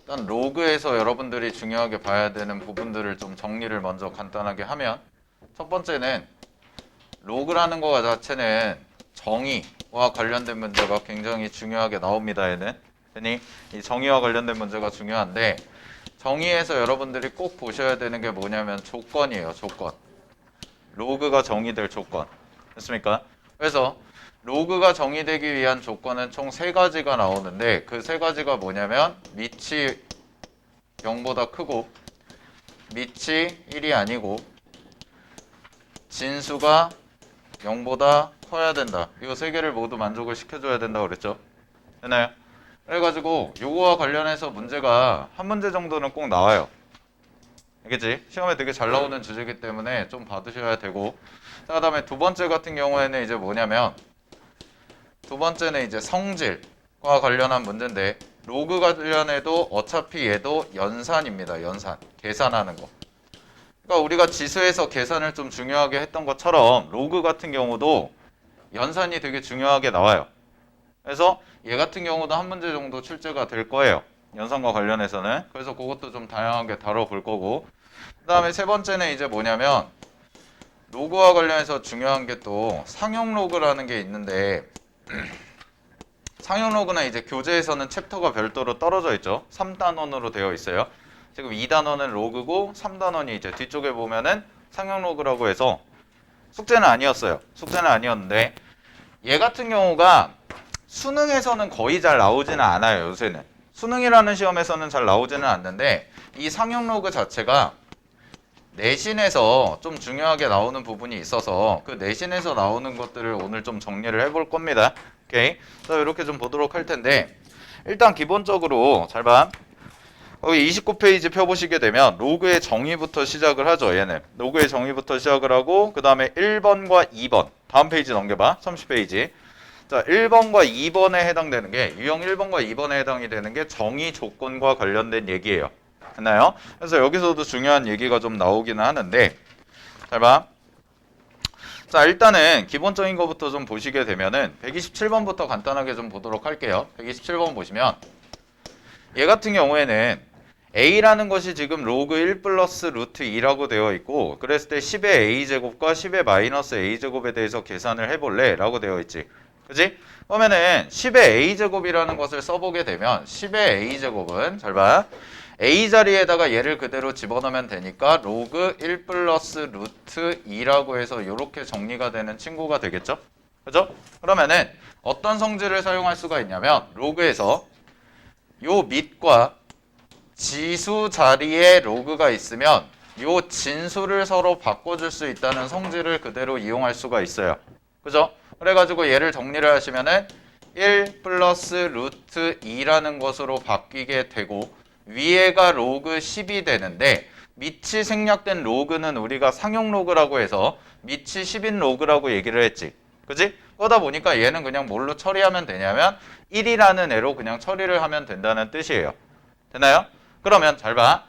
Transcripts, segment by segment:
일단 로그에서 여러분들이 중요하게 봐야 되는 부분들을 좀 정리를 먼저 간단하게 하면, 첫 번째는 로그라는 거 자체는 정의와 관련된 문제가 굉장히 중요하게 나옵니다. 얘는 이 정의와 관련된 문제가 중요한데, 정의에서 여러분들이 꼭 보셔야 되는 게 뭐냐면 조건이에요. 조건. 로그가 정의될 조건. 됐습니까? 그래서 로그가 정의되기 위한 조건은 총 3가지가 나오는데, 그 3가지가 뭐냐면 밑이 0보다 크고, 밑이 1이 아니고, 진수가 0보다 커야 된다. 이 3개를 모두 만족을 시켜줘야 된다고 그랬죠. 되나요? 그래가지고 요거와 관련해서 문제가 한 문제 정도는 꼭 나와요. 알겠지? 시험에 되게 잘 나오는 주제이기 때문에 좀 받으셔야 되고, 자, 그 다음에 두 번째 같은 경우에는 이제 뭐냐면, 두 번째는 이제 성질과 관련한 문제인데, 로그 관련해도 어차피 얘도 연산입니다. 연산. 계산하는 거. 그러니까 우리가 지수에서 계산을 좀 중요하게 했던 것처럼 로그 같은 경우도 연산이 되게 중요하게 나와요. 그래서 얘 같은 경우도 한 문제 정도 출제가 될 거예요. 연산과 관련해서는. 그래서 그것도 좀 다양하게 다뤄볼 거고, 그 다음에 세 번째는 이제 뭐냐면 로그와 관련해서 중요한 게 또 상용 로그라는 게 있는데, 상용 로그는 이제 교재에서는 챕터가 별도로 떨어져 있죠. 3단원으로 되어 있어요. 지금 2단원은 로그고 3단원이 이제 뒤쪽에 보면은 상용 로그라고 해서 숙제는 아니었어요. 숙제는 아니었는데, 얘 같은 경우가 수능에서는 거의 잘 나오지는 않아요. 요새는 수능이라는 시험에서는 잘 나오지는 않는데, 이 상용 로그 자체가 내신에서 좀 중요하게 나오는 부분이 있어서 그 내신에서 나오는 것들을 오늘 좀 정리를 해볼 겁니다. 오케이. 자, 이렇게 좀 보도록 할 텐데, 일단 기본적으로 잘 봐. 거기 29페이지 펴보시게 되면 로그의 정의부터 시작을 하죠. 얘는 로그의 정의부터 시작을 하고, 그 다음에 1번과 2번 다음 페이지 넘겨봐. 30페이지. 자, 1번과 2번에 해당되는 게, 유형 1번과 2번에 해당이 되는 게 정의 조건과 관련된 얘기예요. 됐나요? 그래서 여기서도 중요한 얘기가 좀 나오기는 하는데, 잘 봐. 자, 일단은 기본적인 것부터 좀 보시게 되면은 127번부터 간단하게 좀 보도록 할게요. 127번 보시면 얘 같은 경우에는 a라는 것이 지금 로그 1 플러스 루트 2라고 되어 있고, 그랬을 때 10의 a제곱과 10의 마이너스 a제곱에 대해서 계산을 해볼래? 라고 되어 있지. 그지? 그러면은 10의 a제곱이라는 것을 써보게 되면 10의 a제곱은 잘 봐. a 자리에다가 얘를 그대로 집어넣으면 되니까 로그 1 플러스 루트 2라고 해서 이렇게 정리가 되는 친구가 되겠죠? 그죠? 그러면은 어떤 성질을 사용할 수가 있냐면, 로그에서 요 밑과 지수 자리에 로그가 있으면 요 진수를 서로 바꿔줄 수 있다는 성질을 그대로 이용할 수가 있어요. 그죠? 그래가지고 얘를 정리를 하시면은 1 플러스 루트 2라는 것으로 바뀌게 되고, 위에가 로그 10이 되는데, 밑이 생략된 로그는 우리가 상용 로그라고 해서 밑이 10인 로그라고 얘기를 했지. 그지? 그러다 보니까 얘는 그냥 뭘로 처리하면 되냐면 1이라는 애로 그냥 처리를 하면 된다는 뜻이에요. 되나요? 그러면 잘 봐.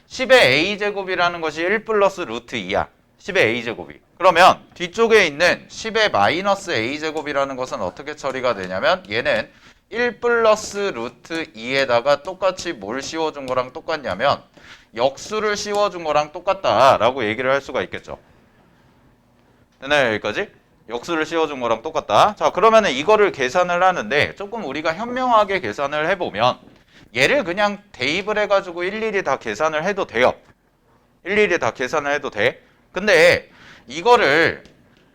10의 a제곱이라는 것이 1 플러스 루트 2야. 10의 a제곱이. 그러면 뒤쪽에 있는 10의 마이너스 a제곱이라는 것은 어떻게 처리가 되냐면, 얘는 1 플러스 루트 2에다가 똑같이 뭘 씌워준 거랑 똑같냐면 역수를 씌워준 거랑 똑같다라고 얘기를 할 수가 있겠죠. 되나요? 여기까지? 역수를 씌워준 거랑 똑같다. 자, 그러면은 이거를 계산을 하는데 조금 우리가 현명하게 계산을 해보면, 얘를 그냥 대입을 해가지고 일일이 다 계산을 해도 돼요. 일일이 다 계산을 해도 돼. 근데 이거를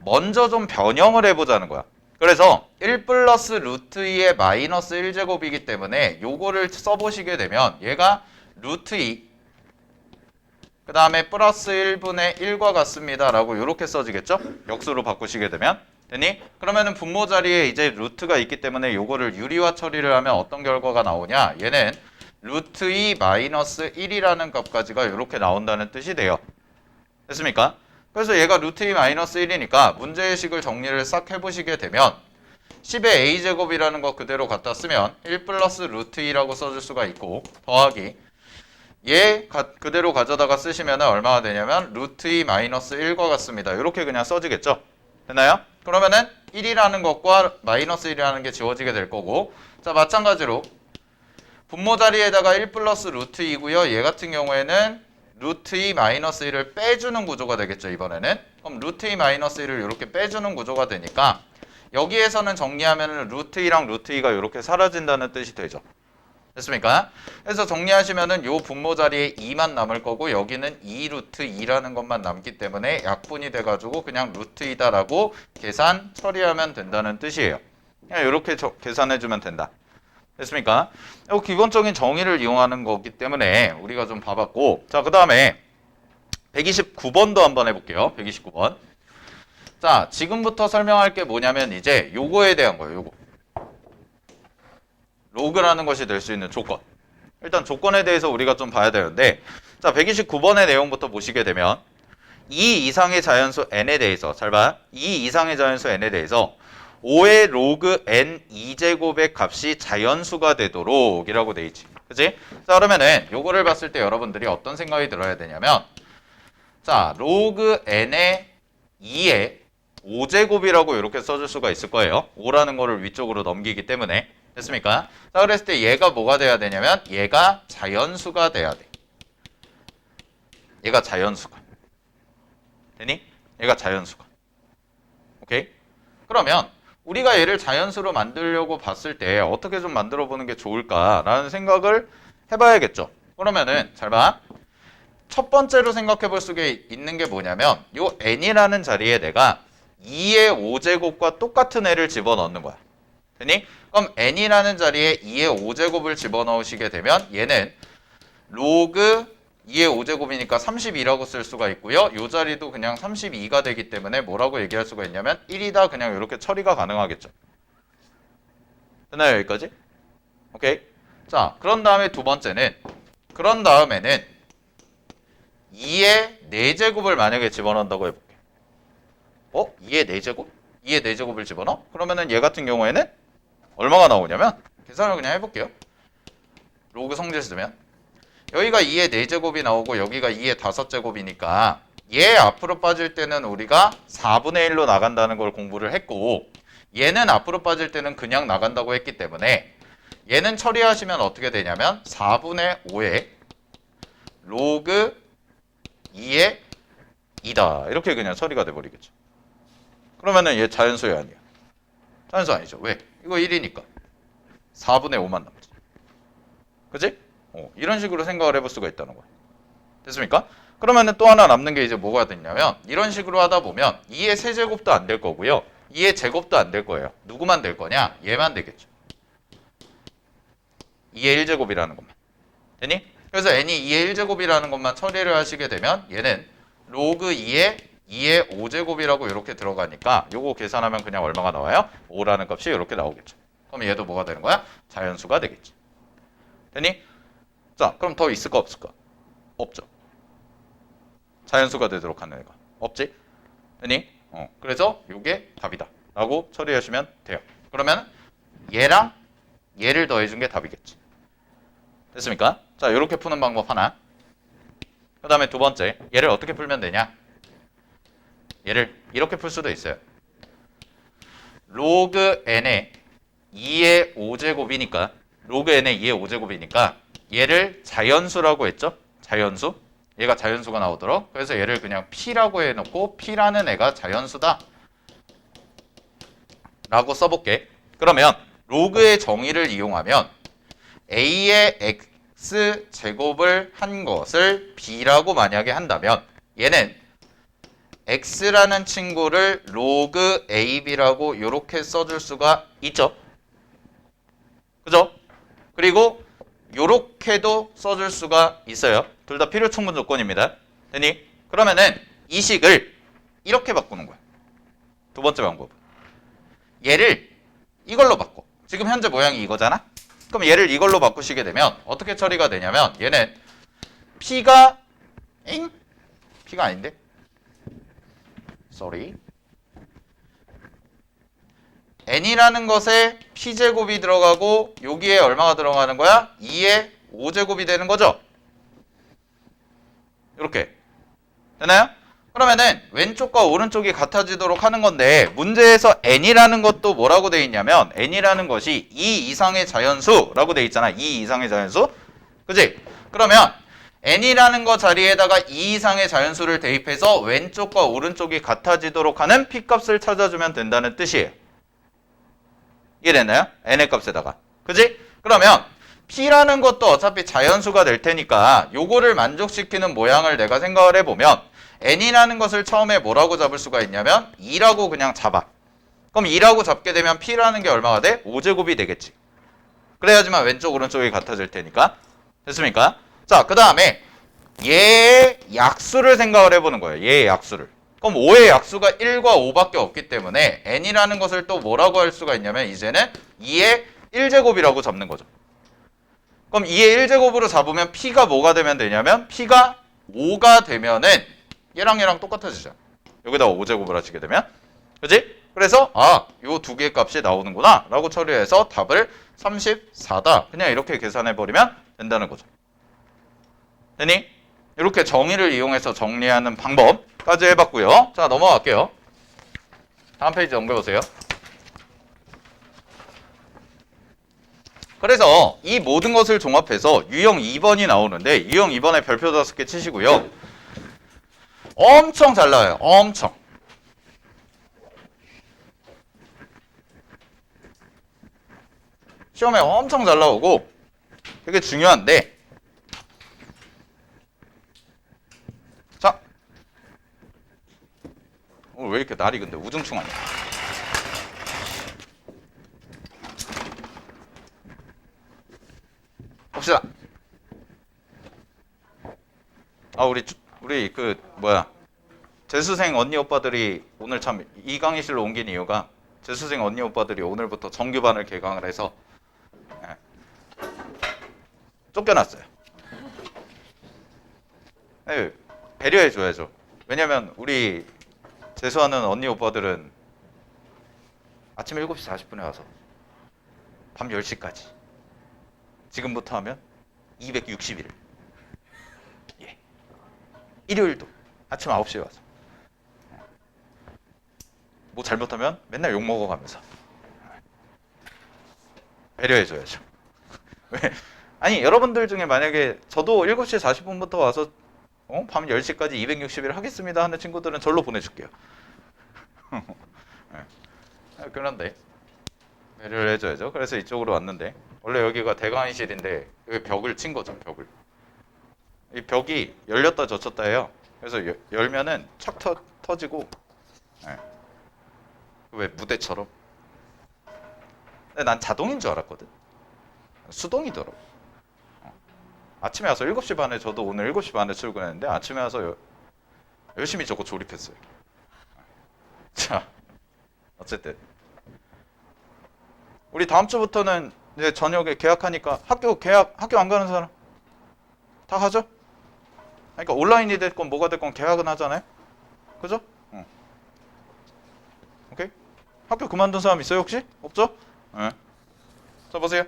먼저 좀 변형을 해보자는 거야. 그래서 1 플러스 루트 2의 마이너스 1제곱이기 때문에 요거를 써보시게 되면 얘가 루트 2, 그 다음에 플러스 1분의 1과 같습니다 라고 이렇게 써지겠죠? 역수로 바꾸시게 되면. 되니? 그러면은 분모 자리에 이제 루트가 있기 때문에 요거를 유리화 처리를 하면 어떤 결과가 나오냐? 얘는 루트 2 마이너스 1이라는 값까지가 이렇게 나온다는 뜻이 돼요. 됐습니까? 그래서 얘가 루트 2 마이너스 1이니까 문제의식을 정리를 싹 해보시게 되면 10의 a제곱이라는 거 그대로 갖다 쓰면 1 플러스 루트 2라고 써줄 수가 있고, 더하기 얘 그대로 가져다가 쓰시면 얼마가 되냐면 루트 2 마이너스 1과 같습니다. 이렇게 그냥 써지겠죠? 됐나요? 그러면은 1이라는 것과 마이너스 1이라는 게 지워지게 될 거고, 자, 마찬가지로 분모 자리에다가 1 플러스 루트 2고요. 얘 같은 경우에는 루트 2 마이너스 1을 빼주는 구조가 되겠죠. 이번에는. 그럼 루트 2 마이너스 1을 이렇게 빼주는 구조가 되니까 여기에서는 정리하면 루트 2랑 루트 2가 이렇게 사라진다는 뜻이 되죠. 됐습니까? 그래서 정리하시면은 요 분모 자리에 2만 남을 거고 여기는 2 루트 2라는 것만 남기 때문에 약분이 돼가지고 그냥 루트 2다라고 계산 처리하면 된다는 뜻이에요. 그냥 이렇게 계산해주면 된다. 됐습니까? 요 기본적인 정의를 이용하는 거기 때문에 우리가 좀 봐봤고, 자, 그 다음에 129번도 한번 해볼게요. 129번. 자, 지금부터 설명할 게 뭐냐면 이제 요거에 대한 거예요. 요거. 로그라는 것이 될 수 있는 조건. 일단 조건에 대해서 우리가 좀 봐야 되는데, 자, 129번의 내용부터 보시게 되면 2 이상의 자연수 n에 대해서, 잘 봐. 2 이상의 자연수 n에 대해서 5의 로그 n 2제곱의 값이 자연수가 되도록 이라고 돼 있지. 그치? 자, 그러면은 요거를 봤을 때 여러분들이 어떤 생각이 들어야 되냐면, 자, 로그 n의 2의 5제곱이라고 이렇게 써줄 수가 있을 거예요. 5라는 거를 위쪽으로 넘기기 때문에. 됐습니까? 자, 그랬을 때 얘가 뭐가 돼야 되냐면 얘가 자연수가 돼야 돼. 얘가 자연수가. 되니? 얘가 자연수가. 오케이? 그러면 우리가 얘를 자연수로 만들려고 봤을 때 어떻게 좀 만들어 보는 게 좋을까라는 생각을 해봐야겠죠. 그러면은 잘 봐. 첫 번째로 생각해 볼 수가 있는 게 뭐냐면 요 n이라는 자리에 내가 2의 5제곱과 똑같은 애를 집어넣는 거야. 되니? 그럼 n이라는 자리에 2의 5제곱을 집어넣으시게 되면 얘는 로그 2의 5제곱이니까 32라고 쓸 수가 있고요. 이 자리도 그냥 32가 되기 때문에 뭐라고 얘기할 수가 있냐면 1이다 그냥 이렇게 처리가 가능하겠죠. 됐나요? 여기까지? 오케이. 자, 그런 다음에 두 번째는 그런 다음에는 2의 4제곱을 만약에 집어넣는다고 해볼게. 2의 4제곱? 2의 4제곱을 집어넣어? 그러면은 얘 같은 경우에는 얼마가 나오냐면 계산을 그냥 해볼게요. 로그 성질 쓰면 여기가 2의 4제곱이 나오고 여기가 2의 5제곱이니까 얘 앞으로 빠질 때는 우리가 4분의 1로 나간다는 걸 공부를 했고 얘는 앞으로 빠질 때는 그냥 나간다고 했기 때문에 얘는 처리하시면 어떻게 되냐면 4분의 5에 로그 2의 2다 이렇게 그냥 처리가 돼버리겠죠. 그러면은 얘 자연수야 아니야? 자연수 아니죠. 왜? 이거 1이니까 4분의 5만 남지. 그치? 이런 식으로 생각을 해볼 수가 있다는 거야. 됐습니까? 그러면은 또 하나 남는 게 이제 뭐가 됐냐면 이런 식으로 하다 보면 2의 세제곱도 안 될 거고요. 2의 제곱도 안 될 거예요. 누구만 될 거냐? 얘만 되겠죠. 2의 1제곱이라는 것만. 되니? 그래서 n이 2의 1제곱이라는 것만 처리를 하시게 되면 얘는 로그 2의 5제곱이라고 이렇게 들어가니까 요거 계산하면 그냥 얼마가 나와요? 5라는 값이 이렇게 나오겠죠. 그럼 얘도 뭐가 되는 거야? 자연수가 되겠지. 되니? 자, 그럼 더 있을까 없을까? 없죠. 자연수가 되도록 하는 애가 없지? 되니? 그래서 요게 답이다 라고 처리하시면 돼요. 그러면 얘랑 얘를 더해준 게 답이겠지. 됐습니까? 자, 요렇게 푸는 방법 하나. 그 다음에 두 번째, 얘를 어떻게 풀면 되냐? 얘를 이렇게 풀 수도 있어요. 로그 n의 2의 5제곱이니까 로그 n의 2의 5제곱이니까 얘를 자연수라고 했죠? 자연수. 얘가 자연수가 나오도록. 그래서 얘를 그냥 p라고 해놓고 p라는 애가 자연수다 라고 써볼게. 그러면 로그의 정의를 이용하면 a의 x제곱을 한 것을 b라고 만약에 한다면 얘는 x라는 친구를 로그 ab라고 이렇게 써줄 수가 있죠. 그죠? 그리고 요렇게도 써줄 수가 있어요. 둘 다 필요 충분 조건입니다. 되니? 그러면은 이 식을 이렇게 바꾸는 거야. 두 번째 방법은. 얘를 이걸로 바꿔. 지금 현재 모양이 이거잖아? 그럼 얘를 이걸로 바꾸시게 되면 어떻게 처리가 되냐면 얘는 p가 p가 아닌데? sorry. n이라는 것에 p제곱이 들어가고 여기에 얼마가 들어가는 거야? 2의 5제곱이 되는 거죠? 이렇게 되나요? 그러면은 왼쪽과 오른쪽이 같아지도록 하는 건데 문제에서 n이라는 것도 뭐라고 돼 있냐면 n이라는 것이 2 이상의 자연수라고 돼 있잖아. 2 이상의 자연수. 그지? 그러면 n이라는 거 자리에다가 2 이상의 자연수를 대입해서 왼쪽과 오른쪽이 같아지도록 하는 p값을 찾아주면 된다는 뜻이에요. 이해됐나요? n의 값에다가. 그지? 그러면 p라는 것도 어차피 자연수가 될 테니까 요거를 만족시키는 모양을 내가 생각을 해보면 n이라는 것을 처음에 뭐라고 잡을 수가 있냐면 2라고 그냥 잡아. 그럼 2라고 잡게 되면 p라는 게 얼마가 돼? 5제곱이 되겠지. 그래야지만 왼쪽 오른쪽이 같아질 테니까. 됐습니까? 자, 그 다음에 얘의 약수를 생각을 해보는 거예요. 얘의 약수를. 그럼 5의 약수가 1과 5밖에 없기 때문에 n이라는 것을 또 뭐라고 할 수가 있냐면 이제는 2의 1제곱이라고 잡는 거죠. 그럼 2의 1제곱으로 잡으면 p가 뭐가 되면 되냐면 p가 5가 되면은 얘랑 똑같아지죠. 여기다가 5제곱을 하시게 되면. 그지? 그래서 요 두 개의 값이 나오는구나 라고 처리해서 답을 34다. 그냥 이렇게 계산해버리면 된다는 거죠. 되니? 이렇게 정의를 이용해서 정리하는 방법까지 해봤고요. 자, 넘어갈게요. 다음 페이지 넘겨보세요. 그래서 이 모든 것을 종합해서 유형 2번이 나오는데 유형 2번에 별표 5개 치시고요. 엄청 잘 나와요. 엄청. 시험에 엄청 잘 나오고 되게 중요한데 자, 오늘 왜 이렇게 날이 근데 우중충하냐. 봅시다. 우리 그 뭐야 재수생 언니 오빠들이 오늘 참 이 강의실로 옮긴 이유가 재수생 언니 오빠들이 오늘부터 정규반을 개강을 해서 쫓겨났어요. 네, 배려해줘야죠. 왜냐면 우리 재수하는 언니 오빠들은 아침 7시 40분에 와서 밤 10시까지 지금부터 하면 260일 일요일도 아침 9시에 와서 뭐 잘못하면 맨날 욕먹어가면서 배려해줘야죠. 왜? 아니 여러분들 중에 만약에 저도 7시 40분부터 와서 밤 10시까지 260일 하겠습니다 하는 친구들은 절로 보내줄게요. 그런데 배려를 해줘야죠. 그래서 이쪽으로 왔는데 원래 여기가 대강의실인데 여기 벽을 친 거죠. 벽을. 이 벽이 열렸다 젖혔다 해요. 그래서 열면은 착 터지고 왜 무대처럼. 근데 난 자동인 줄 알았거든. 수동이더라고. 아침에 와서 7시 반에 저도 오늘 7시 반에 출근했는데 아침에 와서 열심히 저거 조립했어요. 자, 어쨌든 우리 다음 주부터는 이제 저녁에 개학하니까 학교 안 가는 사람 다 가죠? 그러니까 온라인이 됐건 뭐가 됐건 개학은 하잖아요. 그죠? 오케이? 학교 그만둔 사람 있어요 혹시? 없죠? 네. 자 보세요.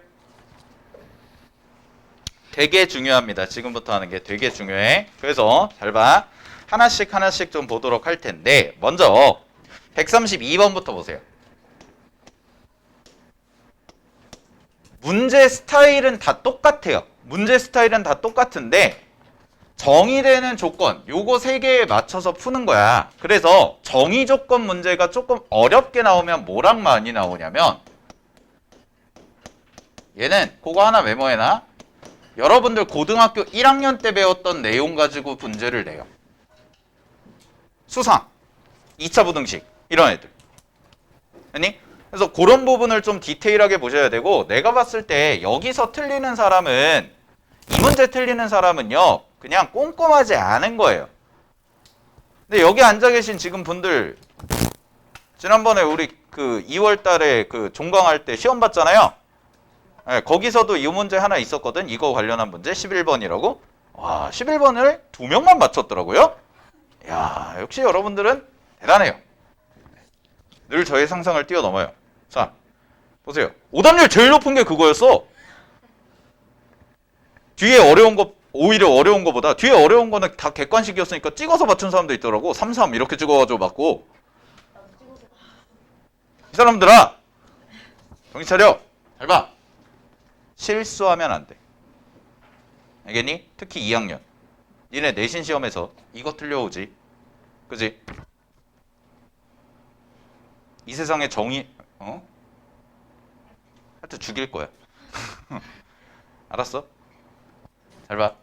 되게 중요합니다. 지금부터 하는 게 되게 중요해. 그래서 잘 봐. 하나씩 좀 보도록 할 텐데 먼저 132번부터 보세요. 문제 스타일은 다 똑같아요. 문제 스타일은 다 똑같은데 정의되는 조건 요거 3개에 맞춰서 푸는 거야. 그래서 정의 조건 문제가 조금 어렵게 나오면 뭐랑 많이 나오냐면 얘는 그거 하나 메모해놔. 여러분들 고등학교 1학년 때 배웠던 내용 가지고 문제를 내요. 수상, 2차 부등식 이런 애들. 아니? 그래서 그런 부분을 좀 디테일하게 보셔야 되고 내가 봤을 때 여기서 틀리는 사람은 이 문제 틀리는 사람은요. 그냥 꼼꼼하지 않은 거예요. 근데 여기 앉아 계신 지금 분들 지난번에 우리 그 2월 달에 그 종강할 때 시험 봤잖아요. 네, 거기서도 이 문제 하나 있었거든. 이거 관련한 문제 11번이라고. 와, 11번을 2명만 맞췄더라고요. 야, 역시 여러분들은 대단해요. 늘 저의 상상을 뛰어넘어요. 자, 보세요. 오답률 제일 높은 게 그거였어. 뒤에 어려운 거 오히려 어려운 거보다 뒤에 어려운 거는 다 객관식이었으니까 찍어서 맞춘 사람도 있더라고. 3, 3 이렇게 찍어가지고 맞고. 이 사람들아 정신 차려. 잘 봐. 실수하면 안 돼. 알겠니? 특히 2학년. 니네 내신 시험에서 이거 틀려오지. 그지? 이 세상에 정의 하여튼 죽일 거야. 알았어? 잘 봐.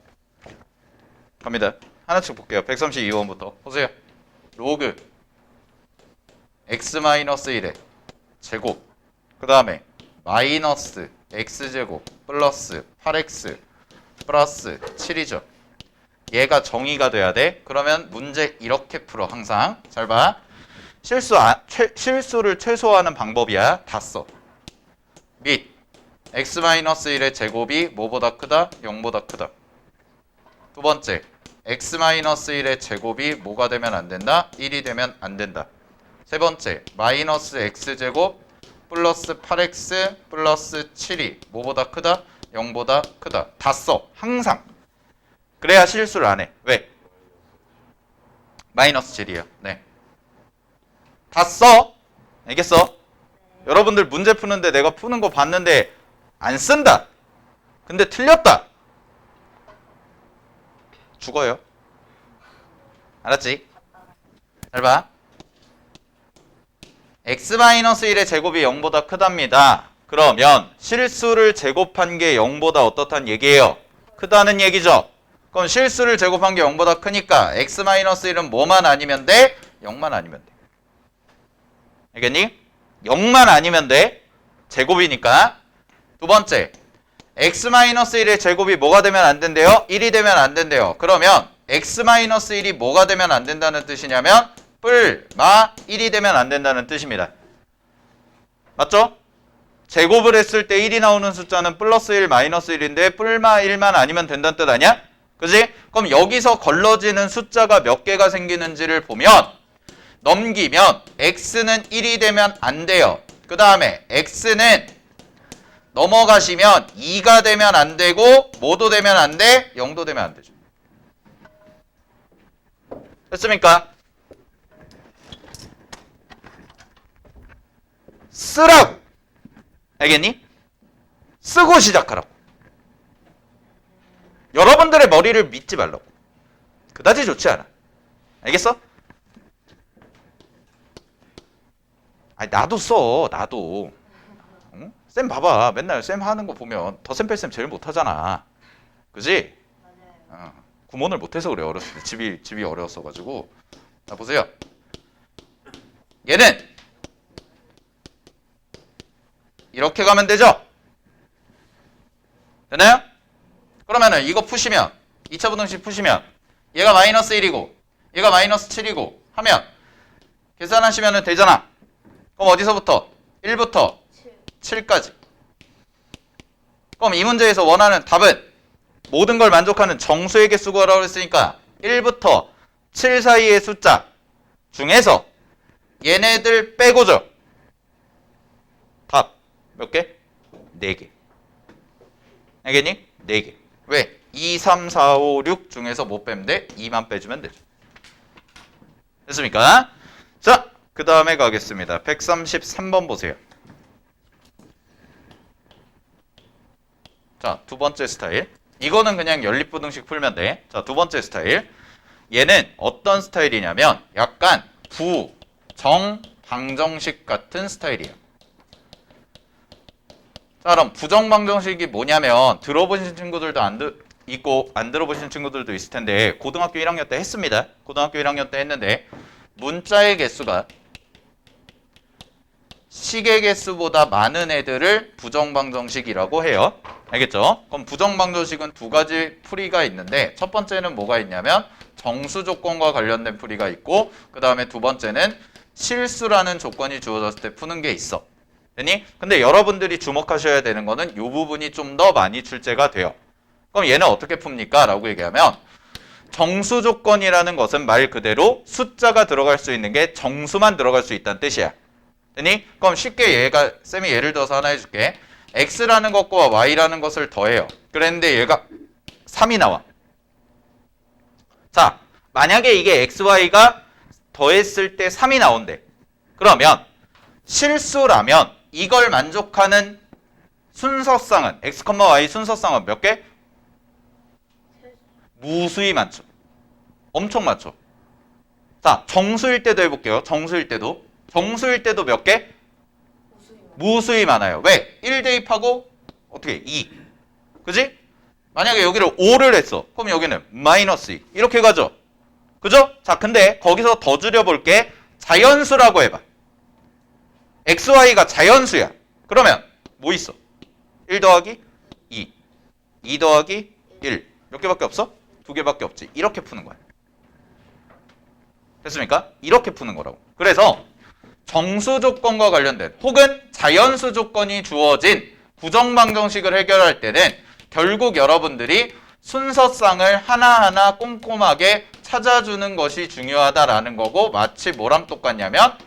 갑니다. 하나씩 볼게요. 132번부터 보세요. 로그 x-1의 제곱 그 다음에 마이너스 x제곱 플러스 8x 플러스 7이죠. 얘가 정의가 돼야 돼. 그러면 문제 이렇게 풀어. 항상 잘 봐. 실수를 최소화하는 방법이야. 다 써. 및 x-1의 제곱이 뭐보다 크다? 0보다 크다. 두 번째, x-1의 제곱이 뭐가 되면 안 된다? 1이 되면 안 된다. 세 번째, 마이너스 x제곱 플러스 8x 플러스 7이 뭐보다 크다? 0보다 크다. 다 써. 항상. 그래야 실수를 안 해. 왜? 마이너스 7이에요. 네. 다 써. 알겠어? 여러분들 문제 푸는데 내가 푸는 거 봤는데 안 쓴다. 근데 틀렸다. 죽어요. 알았지? 잘 봐. x-1의 제곱이 0보다 크답니다. 그러면 실수를 제곱한 게 0보다 어떻단 얘기예요? 크다는 얘기죠. 그럼 실수를 제곱한 게 0보다 크니까 x-1은 뭐만 아니면 돼? 0만 아니면 돼. 알겠니? 0만 아니면 돼. 제곱이니까. 두 번째, x-1의 제곱이 뭐가 되면 안 된대요? 1이 되면 안 된대요. 그러면 x-1이 뭐가 되면 안 된다는 뜻이냐면 뿔마 1이 되면 안 된다는 뜻입니다. 맞죠? 제곱을 했을 때 1이 나오는 숫자는 플러스 1, 마이너스 1인데 뿔마 1만 아니면 된다는 뜻 아니야? 그지? 그럼 여기서 걸러지는 숫자가 몇 개가 생기는지를 보면 넘기면 x는 1이 되면 안 돼요. 그 다음에 x는 넘어가시면 2가 되면 안 되고 뭐도 되면 안 돼? 0도 되면 안 되죠. 됐습니까? 쓰라고! 알겠니? 쓰고 시작하라고. 여러분들의 머리를 믿지 말라고. 그다지 좋지 않아. 알겠어? 아니 나도 써. 나도. 응? 쌤 봐봐. 맨날 쌤 하는 거 보면 덧셈 뺄셈 제일 못하잖아. 그지? 구몬을 못해서 그래. 어렸을 때 집이 어려웠어가지고. 자 보세요. 얘는 이렇게 가면 되죠? 되나요? 그러면은 이거 푸시면 2차 부등식 푸시면 얘가 마이너스 1이고 얘가 마이너스 7이고 하면 계산하시면 되잖아. 그럼 어디서부터? 1부터 7까지. 그럼 이 문제에서 원하는 답은 모든 걸 만족하는 정수의 개수 구하라고 했으니까 1부터 7 사이의 숫자 중에서 얘네들 빼고죠. 답 몇 개? 4개. 알겠니? 4개. 왜? 2, 3, 4, 5, 6 중에서 못 빼면 돼? 2만 빼주면 되죠. 됐습니까? 자, 그 다음에 가겠습니다. 133번 보세요. 자, 두 번째 스타일. 이거는 그냥 연립부등식 풀면 돼. 자, 두 번째 스타일. 얘는 어떤 스타일이냐면 약간 부정방정식 같은 스타일이에요. 자, 그럼 부정방정식이 뭐냐면 들어보신 친구들도 있고 안 들어보신 친구들도 있을 텐데 고등학교 1학년 때 했습니다. 고등학교 1학년 때 했는데 문자의 개수가 식의 개수보다 많은 애들을 부정방정식이라고 해요. 알겠죠? 그럼 부정방정식은 두 가지 풀이가 있는데 첫 번째는 뭐가 있냐면 정수 조건과 관련된 풀이가 있고 그 다음에 두 번째는 실수라는 조건이 주어졌을 때 푸는 게 있어. 되니? 근데 여러분들이 주목하셔야 되는 거는 이 부분이 좀 더 많이 출제가 돼요. 그럼 얘는 어떻게 풉니까? 라고 얘기하면 정수 조건이라는 것은 말 그대로 숫자가 들어갈 수 있는 게 정수만 들어갈 수 있다는 뜻이야. 되니? 그럼 쉽게 쌤이 예를 들어서 하나 해줄게. x라는 것과 y라는 것을 더해요. 그랬는데 얘가 3이 나와. 자, 만약에 이게 xy가 더했을 때 3이 나온대. 그러면 실수라면 이걸 만족하는 순서쌍은 x, y 순서쌍은 몇 개? 무수히 많죠. 엄청 많죠. 자, 정수일 때도 해볼게요. 정수일 때도. 정수일 때도 몇 개? 무수히 많아요. 왜? 1 대입하고 어떻게? 2. 그지? 만약에 여기를 5를 했어. 그럼 여기는 마이너스 2. 이렇게 가죠. 그죠? 자, 근데 거기서 더 줄여볼게. 자연수라고 해봐. xy가 자연수야. 그러면 뭐 있어? 1 더하기 2. 2 더하기 1. 몇 개밖에 없어? 2개밖에 없지. 이렇게 푸는 거야. 됐습니까? 이렇게 푸는 거라고. 그래서 정수 조건과 관련된 혹은 자연수 조건이 주어진 부정방정식을 해결할 때는 결국 여러분들이 순서쌍을 하나하나 꼼꼼하게 찾아주는 것이 중요하다라는 거고, 마치 뭐랑 똑같냐면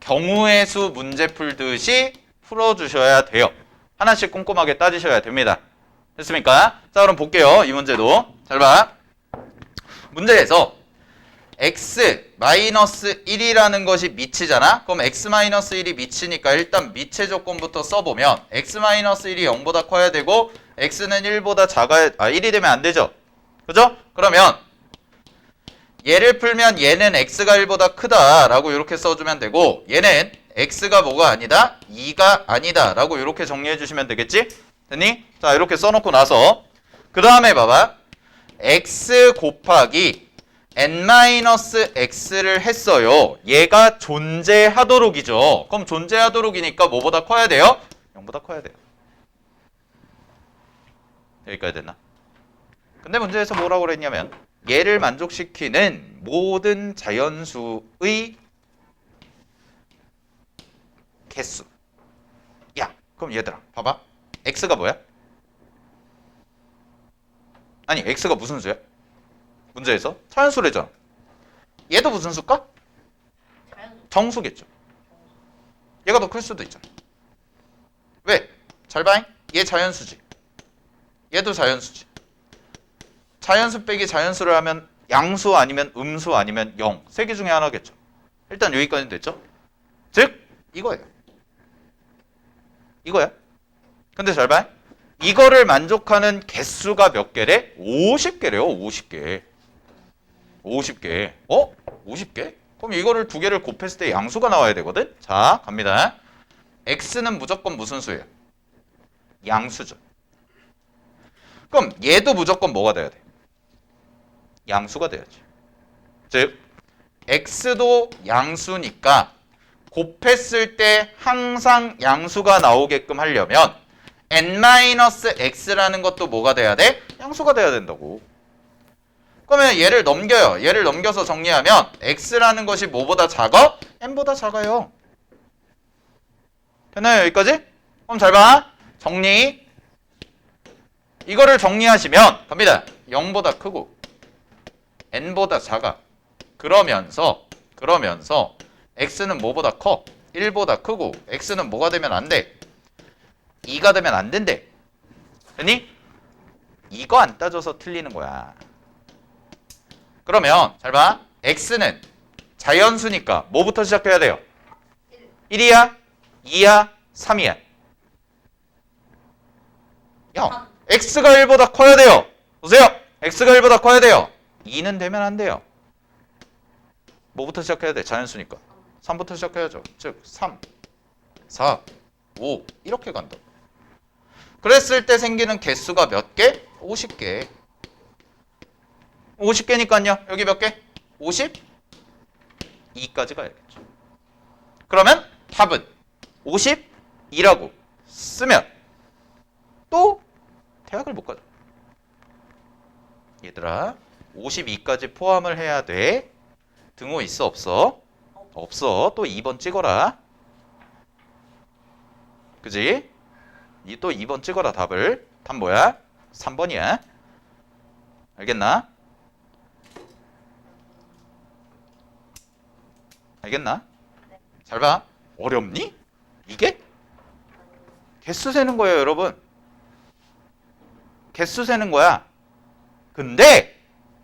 경우의 수 문제 풀듯이 풀어주셔야 돼요. 하나씩 꼼꼼하게 따지셔야 됩니다. 됐습니까? 자, 그럼 볼게요. 이 문제도. 잘 봐. 문제에서 x-1이라는 것이 미치잖아? 그럼 x-1이 미치니까 일단 미체 조건부터 써보면 x-1이 0보다 커야 되고 x는 1보다 작아야, 1이 되면 안 되죠? 그죠? 그러면 얘를 풀면 얘는 x가 1보다 크다라고 이렇게 써주면 되고, 얘는 x가 뭐가 아니다? 2가 아니다 라고 이렇게 정리해 주시면 되겠지? 됐니? 자, 이렇게 써놓고 나서 그 다음에 봐봐. x 곱하기 n-x를 했어요. 얘가 존재하도록이죠. 그럼 존재하도록이니까 뭐보다 커야 돼요? 0보다 커야 돼요. 여기까지 됐나? 근데 문제에서 뭐라고 그랬냐면 얘를 만족시키는 모든 자연수의 개수. 야, 그럼 얘들아 봐봐. x가 뭐야? 아니, x가 무슨 수야? 문제에서 자연수래잖아. 얘도 무슨 수일까? 정수겠죠. 얘가 더 클 수도 있잖아. 왜? 잘 봐잉. 얘 자연수지. 얘도 자연수지. 자연수 빼기 자연수를 하면 양수 아니면 음수 아니면 0. 세 개 중에 하나겠죠. 일단 여기까지는 됐죠. 즉 이거예요. 이거야. 근데 잘 봐. 이거를 만족하는 개수가 몇 개래? 50개래요. 50개. 50개. 50개? 그럼 이거를 두 개를 곱했을 때 양수가 나와야 되거든? 자, 갑니다. x는 무조건 무슨 수예요? 양수죠. 그럼 얘도 무조건 뭐가 돼야 돼? 양수가 돼야지. 즉, x도 양수니까 곱했을 때 항상 양수가 나오게끔 하려면 n-x라는 것도 뭐가 돼야 돼? 양수가 돼야 된다고. 그러면 얘를 넘겨요. 얘를 넘겨서 정리하면 x라는 것이 뭐보다 작아? n보다 작아요. 됐나요? 여기까지? 그럼 잘 봐. 정리. 이거를 정리하시면 갑니다. 0보다 크고 n보다 작아. 그러면서 x는 뭐보다 커? 1보다 크고 x는 뭐가 되면 안 돼? 2가 되면 안 된대. 됐니? 이거 안 따져서 틀리는 거야. 그러면 잘 봐. x는 자연수니까 뭐부터 시작해야 돼요? 1이야? 2야? 3이야? 야, x가 1보다 커야 돼요. 보세요. x가 1보다 커야 돼요. 2는 되면 안 돼요. 뭐부터 시작해야 돼? 자연수니까. 3부터 시작해야죠. 즉 3, 4, 5 이렇게 간다. 그랬을 때 생기는 개수가 몇 개? 50개. 50개니까요. 여기 몇 개? 52까지 가야겠죠. 그러면 답은 52라고 쓰면 또 대학을 못 가죠. 얘들아, 52까지 포함을 해야 돼. 등호 있어 없어? 없어. 또 2번 찍어라. 그지? 또 2번 찍어라 답을. 답 뭐야? 3번이야. 알겠나? 알겠나? 잘 봐. 어렵니? 이게? 개수 세는 거예요, 여러분. 개수 세는 거야. 근데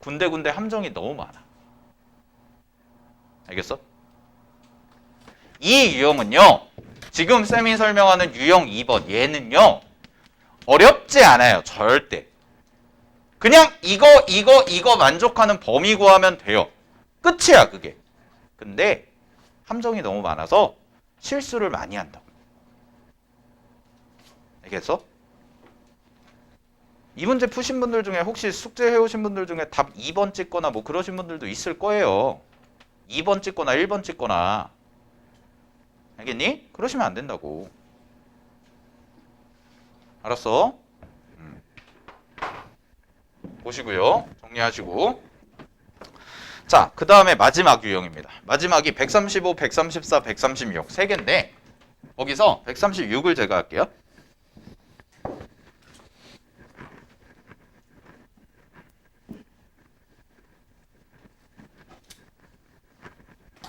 군데군데 함정이 너무 많아. 알겠어? 이 유형은요. 지금 쌤이 설명하는 유형 2번 얘는요. 어렵지 않아요. 절대. 그냥 이거 만족하는 범위 구하면 돼요. 끝이야 그게. 근데 함정이 너무 많아서 실수를 많이 한다고. 알겠어? 이 문제 푸신 분들 중에 혹시 숙제 해오신 분들 중에 답 2번 찍거나 뭐 그러신 분들도 있을 거예요. 2번 찍거나 1번 찍거나. 알겠니? 그러시면 안 된다고. 알았어? 보시고요. 정리하시고. 자, 그 다음에 마지막 유형입니다. 마지막이 135, 134, 136 세 개인데 거기서 136을 제가 할게요.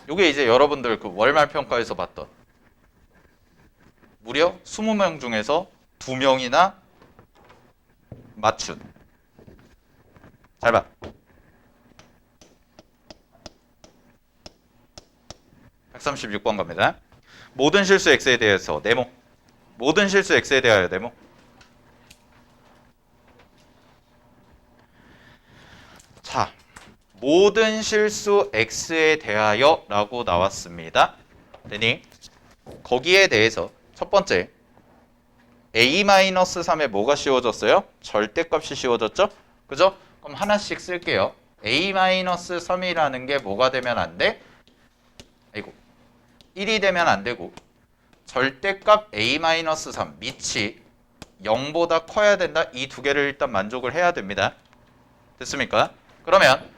요게 이제 여러분들 그 월말 평가에서 봤던 무려 20명 중에서 2명이나 맞춘. 잘 봐. 136번 갑니다. 모든 실수 x에 대해서 네모. 모든 실수 x에 대하여 네모. 자, 모든 실수 x에 대하여 라고 나왔습니다. 되니? 거기에 대해서 첫 번째 a-3에 뭐가 씌워졌어요? 절대값이 씌워졌죠? 그죠? 그럼 하나씩 쓸게요. a-3이라는 게 뭐가 되면 안 돼? 아이고 1이 되면 안 되고 절대값 a-3 밑이 0보다 커야 된다. 이 두 개를 일단 만족을 해야 됩니다. 됐습니까? 그러면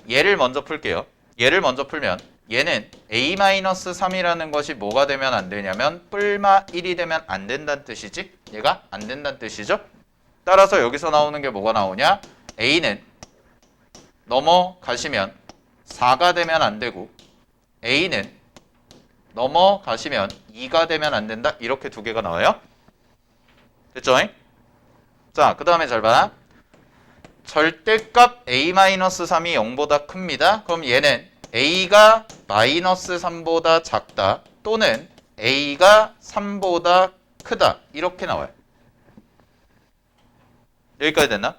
얘를 먼저 풀게요. 얘를 먼저 풀면 얘는 a-3이라는 것이 뭐가 되면 안 되냐면 뿔마 1이 되면 안 된다는 뜻이지? 얘가 안 된다는 뜻이죠? 따라서 여기서 나오는 게 뭐가 나오냐? a는 넘어가시면 4가 되면 안 되고 a는 넘어가시면 2가 되면 안 된다. 이렇게 두 개가 나와요. 됐죠? 자, 그 다음에 잘 봐. 절대값 a-3이 0보다 큽니다. 그럼 얘는 a가 마이너스 3보다 작다 또는 a가 3보다 크다. 이렇게 나와요. 여기까지 됐나?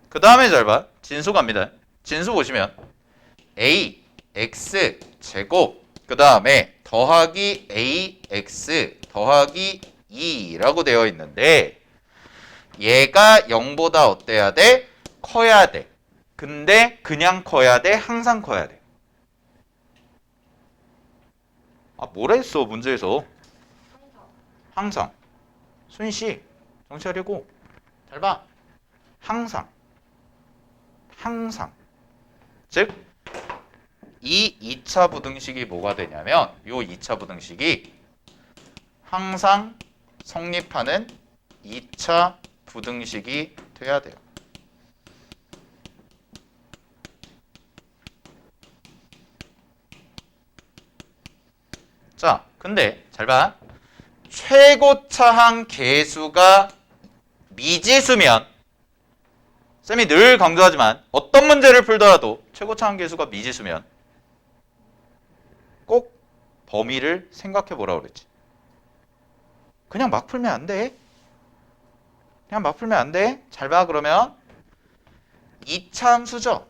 그 다음에 잘 봐. 진수 갑니다. 진수 보시면 a, x 제곱 그 다음에 더하기 ax 더하기 2라고 되어 있는데 얘가 0보다 어때야 돼? 커야 돼. 근데 그냥 커야 돼? 항상 커야 돼? 아, 뭐라 했어 문제에서? 항상. 순씨 정신 차리고 잘 봐. 항상. 항상. 즉 이 2차 부등식이 뭐가 되냐면 요 2차 부등식이 항상 성립하는 2차 부등식이 돼야 돼요. 자, 근데 잘 봐. 최고차항 계수가 미지수면 쌤이 늘 강조하지만 어떤 문제를 풀더라도 최고차항 계수가 미지수면 꼭 범위를 생각해 보라고 그랬지. 그냥 막 풀면 안 돼. 그냥 막 풀면 안 돼. 잘 봐. 그러면 2차 함수죠.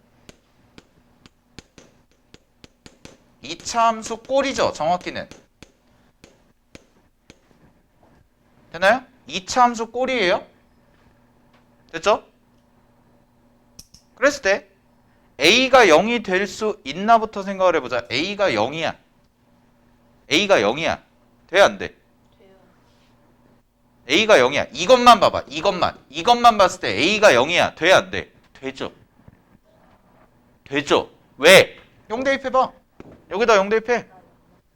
2차 함수 꼴이죠. 정확히는. 되나요? 2차 함수 꼴이에요. 됐죠? 그랬을 때 a가 0이 될 수 있나부터 생각을 해보자. a가 0이야. a가 0이야. 돼? 안 돼? a가 0이야. 이것만 봐봐. 이것만 봤을 때 a가 0이야. 돼? 안 돼? 되죠. 되죠. 왜? 0 대입해봐. 여기다 0 대입해.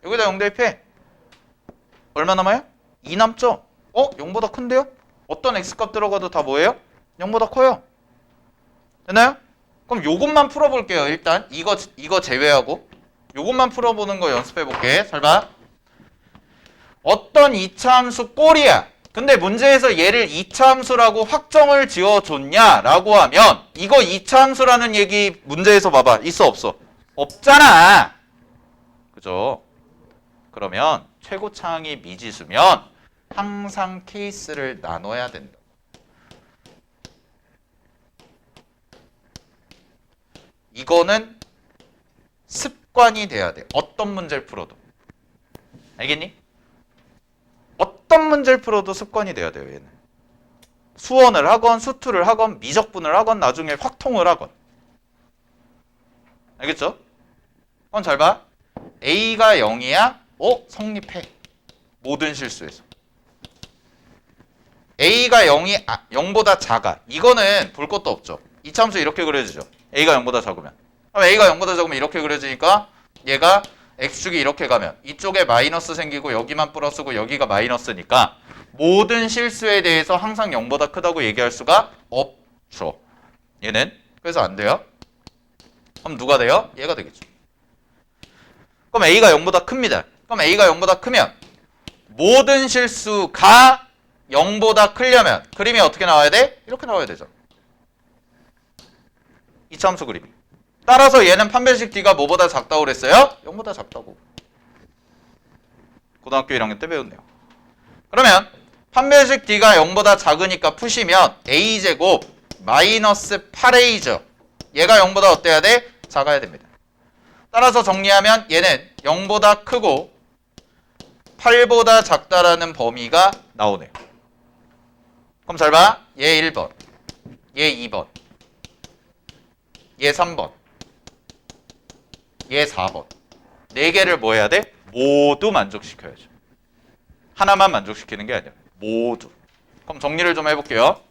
여기다 0 대입해. 얼마 남아요? 2 남죠? 0보다 큰데요? 어떤 x값 들어가도 다 뭐예요? 0보다 커요. 되나요? 그럼 요것만 풀어볼게요. 일단 이거 제외하고 요것만 풀어보는 거 연습해볼게. 잘 봐. 어떤 2차 함수 꼴이야. 근데 문제에서 얘를 이차함수라고 확정을 지어줬냐라고 하면 이거 이차함수라는 얘기 문제에서 봐봐. 있어 없어? 없잖아. 그죠? 그러면 최고차항이 미지수면 항상 케이스를 나눠야 된다. 이거는 습관이 돼야 돼. 어떤 문제를 풀어도. 알겠니? 어떤 문제를 풀어도 습관이 돼야 돼요. 얘는. 수원을 하건 수투를 하건 미적분을 하건 나중에 확통을 하건. 알겠죠? 그럼 잘 봐. A가 0이야? 성립해. 모든 실수에서. A가 0보다 작아. 이거는 볼 것도 없죠. 이차함수 이렇게 그려지죠. A가 0보다 작으면. 그럼 A가 0보다 작으면 이렇게 그려지니까 얘가 X축이 이렇게 가면 이쪽에 마이너스 생기고 여기만 플러스고 여기가 마이너스니까 모든 실수에 대해서 항상 0보다 크다고 얘기할 수가 없죠. 얘는. 그래서 안 돼요. 그럼 누가 돼요? 얘가 되겠죠. 그럼 A가 0보다 큽니다. 그럼 A가 0보다 크면 모든 실수가 0보다 크려면 그림이 어떻게 나와야 돼? 이렇게 나와야 되죠. 이차함수 그림이. 따라서 얘는 판별식 D가 뭐보다 작다고 그랬어요? 0보다 작다고. 고등학교 1학년 때 배웠네요. 그러면 판별식 D가 0보다 작으니까 푸시면 A제곱 마이너스 8A죠. 얘가 0보다 어때야 돼? 작아야 됩니다. 따라서 정리하면 얘는 0보다 크고 8보다 작다라는 범위가 나오네요. 그럼 잘 봐. 얘 1번, 얘 2번, 얘 3번, 얘 4번. 4개를 뭐 해야 돼? 모두 만족시켜야죠. 하나만 만족시키는 게 아니라 모두. 그럼 정리를 좀 해볼게요.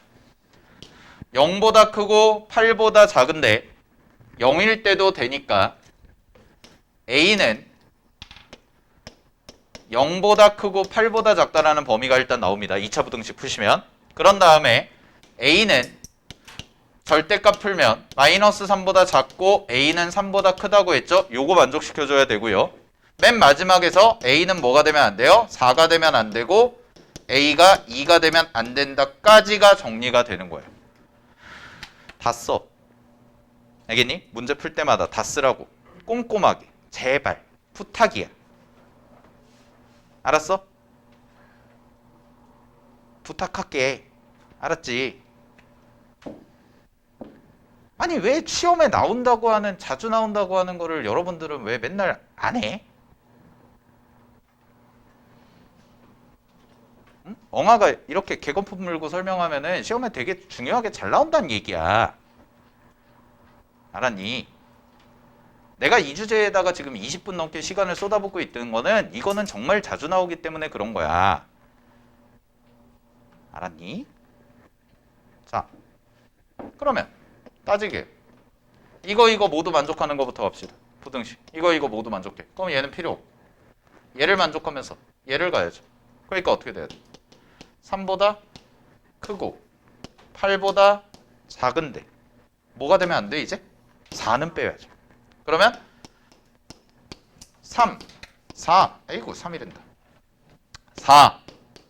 0보다 크고 8보다 작은데 0일 때도 되니까 A는 0보다 크고 8보다 작다라는 범위가 일단 나옵니다. 2차 부등식 푸시면. 그런 다음에 A는 절대값 풀면 마이너스 3보다 작고 A는 3보다 크다고 했죠? 요거 만족시켜줘야 되고요. 맨 마지막에서 A는 뭐가 되면 안 돼요? 4가 되면 안 되고 A가 2가 되면 안 된다까지가 정리가 되는 거예요. 다 써. 알겠니? 문제 풀 때마다 다 쓰라고. 꼼꼼하게. 제발. 부탁이야. 알았어? 부탁할게. 알았지? 아니 왜 시험에 나온다고 하는 자주 나온다고 하는 거를 여러분들은 왜 맨날 안 해? 응? 엉아가 이렇게 개건품 물고 설명하면은 시험에 되게 중요하게 잘 나온다는 얘기야. 알았니? 내가 이 주제에다가 지금 20분 넘게 시간을 쏟아붓고 있던 거는 이거는 정말 자주 나오기 때문에 그런 거야. 알았니? 자, 그러면 따지게 이거 모두 만족하는 것부터 갑시다. 부등식 이거 모두 만족해. 그럼 얘는 필요 없고 얘를 만족하면서 얘를 가야죠. 그러니까 어떻게 돼야 돼? 3보다 크고 8보다 작은데 뭐가 되면 안 돼 이제? 4는 빼야죠. 그러면 3, 4, 아이고 3이 된다. 4,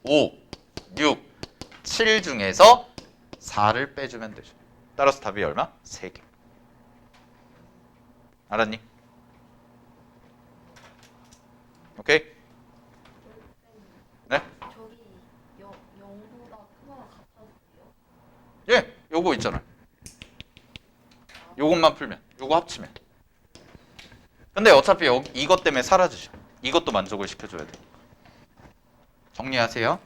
5, 6, 7 중에서 4를 빼주면 되죠. 따라서 답이 얼마? 3개. 알았니? 오케이? 네? 저기 0보다 크거나 같아도 돼요? 예, 요거 있잖아요. 요것만 풀면, 요거 합치면. 근데 어차피 이것 때문에 사라지죠. 이것도 만족을 시켜줘야 돼. 정리하세요.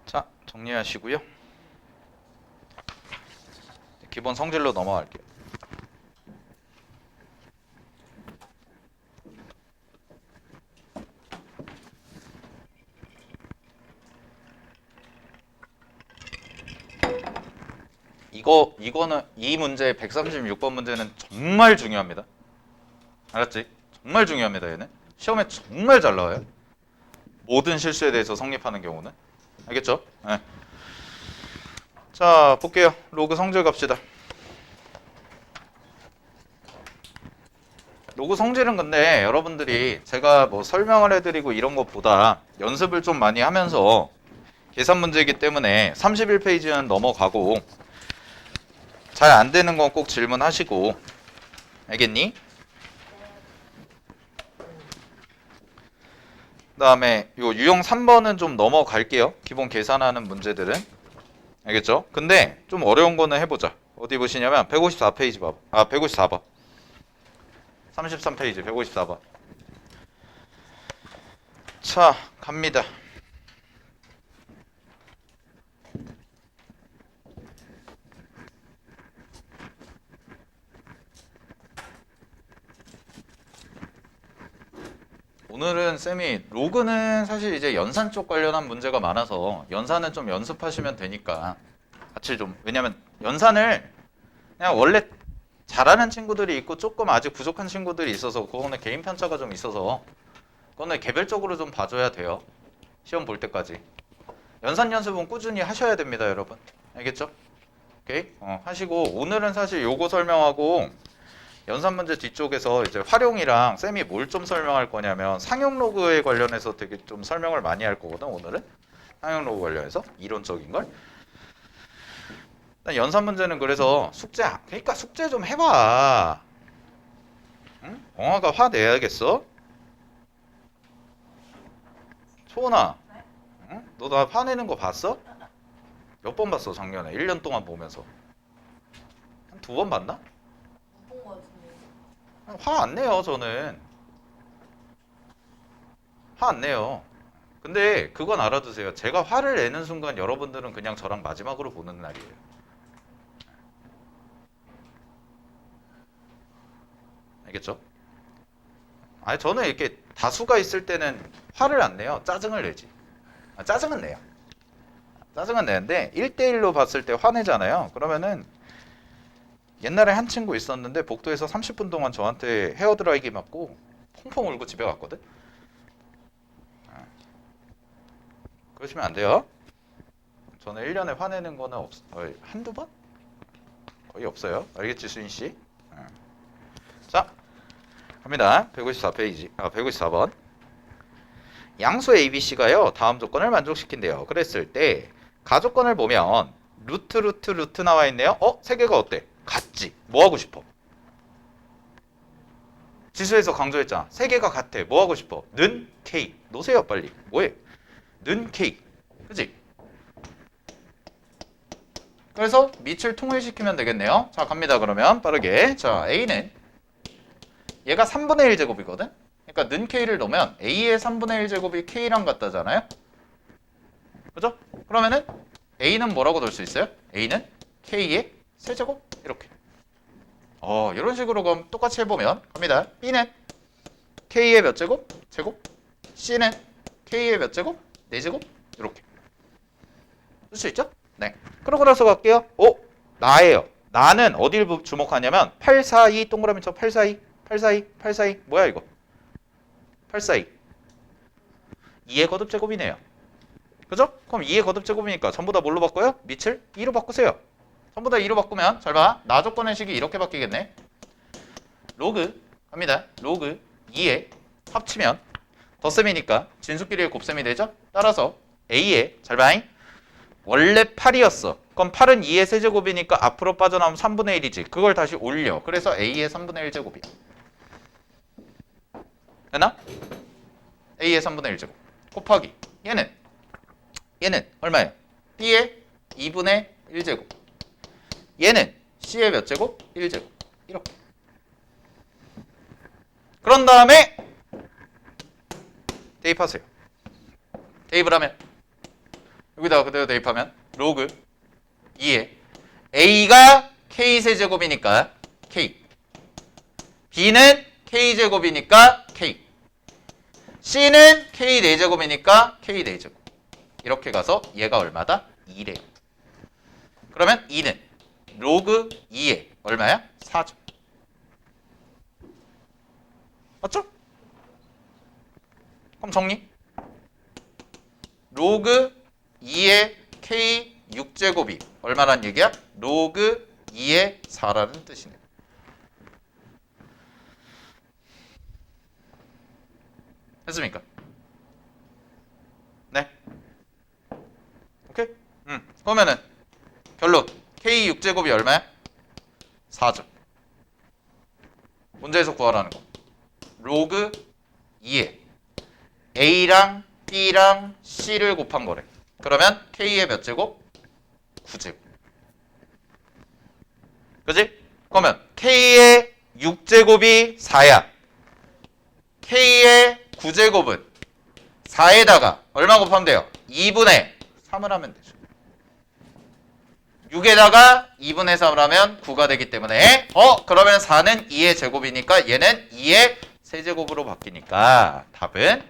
자, 정리하시고요. 기본 성질로 넘어갈게요. 이거는 이 문제 136번 문제는 정말 중요합니다. 알았지? 정말 중요합니다. 얘는 시험에 정말 잘 나와요. 모든 실수에 대해서 성립하는 경우는 알겠죠? 네. 자, 볼게요. 로그 성질 갑시다. 로그 성질은 근데 여러분들이 제가 뭐 설명을 해드리고 이런 것보다 연습을 좀 많이 하면서 계산 문제이기 때문에 31페이지는 넘어가고 잘 안 되는 건 꼭 질문하시고 알겠니? 그 다음에 요 유형 3번은 좀 넘어갈게요. 기본 계산하는 문제들은 알겠죠? 근데 좀 어려운 거는 해보자. 어디 보시냐면 154페이지 봐봐. 아 154번 33페이지 154번. 자 갑니다. 오늘은 쌤이 로그는 사실 이제 연산 쪽 관련한 문제가 많아서 연산은 좀 연습하시면 되니까 같이 좀, 왜냐면 연산을 그냥 원래 잘하는 친구들이 있고 조금 아직 부족한 친구들이 있어서 그거는 개인 편차가 좀 있어서 그거는 개별적으로 좀 봐줘야 돼요. 시험 볼 때까지. 연산 연습은 꾸준히 하셔야 됩니다, 여러분. 알겠죠? 오케이? 하시고 오늘은 사실 요거 설명하고 연산 문제 뒤쪽에서 이제 활용이랑 쌤이 뭘 좀 설명할 거냐면 상용 로그에 관련해서 되게 좀 설명을 많이 할 거거든, 오늘은. 상용 로그 관련해서 이론적인 걸. 일단 연산 문제는 그래서 그러니까 숙제 좀 해봐. 응? 영화가 화 내야겠어? 초원아, 응? 너 나 화내는 거 봤어? 몇 번 봤어, 작년에? 1년 동안 보면서. 한 2번 봤나? 못본 거 같은데. 화 안 내요, 저는. 화 안 내요. 근데 그건 알아두세요. 제가 화를 내는 순간 여러분들은 그냥 저랑 마지막으로 보는 날이에요. 알겠죠? 아니, 저는 이렇게 다수가 있을 때는 화를 안 내요. 짜증을 내지. 짜증은 내요. 짜증은 내는데 1대1로 봤을 때 화내잖아요. 그러면은 옛날에 한 친구 있었는데 복도에서 30분 동안 저한테 헤어드라이기 맞고 펑펑 울고 집에 갔거든. 그러시면 안 돼요. 저는 1년에 화내는 거는 한두 번? 거의 없어요. 알겠지, 수인 씨? 자, 갑니다. 154페이지. 154번. 양수 ABC가요. 다음 조건을 만족시킨대요. 그랬을 때 가조건을 보면 루트 나와 있네요. 세 개가 어때? 같지. 뭐 하고 싶어? 지수에서 강조했잖아. 세 개가 같아. 뭐 하고 싶어? 는 K. 놓으세요, 빨리. 뭐해? 는 K. 그치? 그래서 밑을 통일시키면 되겠네요. 자, 갑니다. 그러면 빠르게. 자, A는 얘가 3분의 1제곱이거든? 그러니까 는 K를 넣으면 A의 3분의 1제곱이 K랑 같다잖아요? 그죠? 그러면은 A는 뭐라고 넣을 수 있어요? A는 K의 세제곱? 이렇게. 이런 식으로 그럼 똑같이 해보면 갑니다. B는 K의 몇 제곱? 제곱. C는 K의 몇 제곱? 4제곱? 이렇게. 쓸 수 있죠? 네. 그러고 나서 갈게요. 나예요. 나는 어딜 주목하냐면 842 동그라미 쳐. 842 842 842 뭐야 이거? 842 2의 거듭 제곱이네요. 그죠? 그럼 2의 거듭 제곱이니까 전부 다 뭘로 바꿔요? 밑을 2로 바꾸세요. 전부 다 2로 바꾸면 잘 봐. 나 조건의 식이 이렇게 바뀌겠네. 로그 갑니다. 로그 2에 합치면 덧셈이니까 진수끼리의 곱셈이 되죠? 따라서 A에 잘 봐잉. 원래 8이었어. 그럼 8은 2의 세제곱이니까 앞으로 빠져나오면 3분의 1이지. 그걸 다시 올려. 그래서 A의 3분의 1제곱이야. 되나? A의 3분의 1제곱 곱하기 얘는 얼마예요? B의 2분의 1제곱 얘는 C의 몇 제곱? 1제곱 이렇게. 그런 다음에 대입하세요. 대입을 하면 여기다가 그대로 대입하면 로그 2에 A가 K세제곱이니까 K, B는 K제곱이니까 K, C는 K 4제곱이니까 K 4제곱. 이렇게 가서 얘가 얼마다? 2래요. 그러면 2는 로그 2에 얼마야? 4죠. 맞죠? 그럼 정리. 로그 2의 K 6제곱이 얼마? 얼마란 얘기야? 로그 2의 4라는 뜻이네. 했습니까? 네. 오케이? 그러면은 결론 K 6제곱이 얼마야? 4죠. 문제에서 구하라는 거. 로그 2에 A랑 B랑 C를 곱한 거래. 그러면 K의 몇 제곱? 9제곱. 그지? 그러면 K의 6제곱이 4야. K의 9제곱은 4에다가 얼마 곱하면 돼요? 2분의 3을 하면 되죠. 6에다가 2분의 3을 하면 9가 되기 때문에 그러면 4는 2의 제곱이니까 얘는 2의 세제곱으로 바뀌니까 답은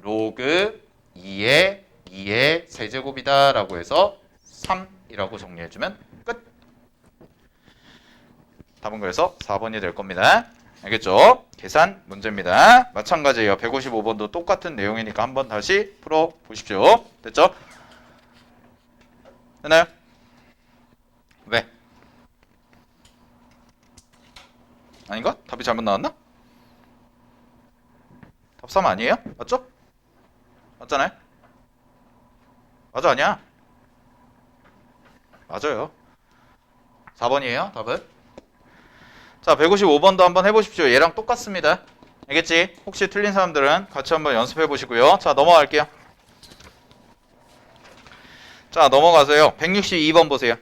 로그 2의 세제곱이다 라고 해서 3이라고 정리해주면 끝. 답은 그래서 4번이 될 겁니다. 알겠죠? 계산 문제입니다. 마찬가지예요. 155번도 똑같은 내용이니까 한번 다시 풀어보십시오. 됐죠? 됐나요? 왜? 아닌가? 답이 잘못 나왔나? 답 3 아니에요? 맞죠? 맞잖아요? 맞아 아니야? 맞아요. 4번이에요 답은. 자 155번도 한번 해보십시오. 얘랑 똑같습니다. 알겠지? 혹시 틀린 사람들은 같이 한번 연습해 보시고요. 자 넘어갈게요. 자 넘어가세요. 162번 보세요.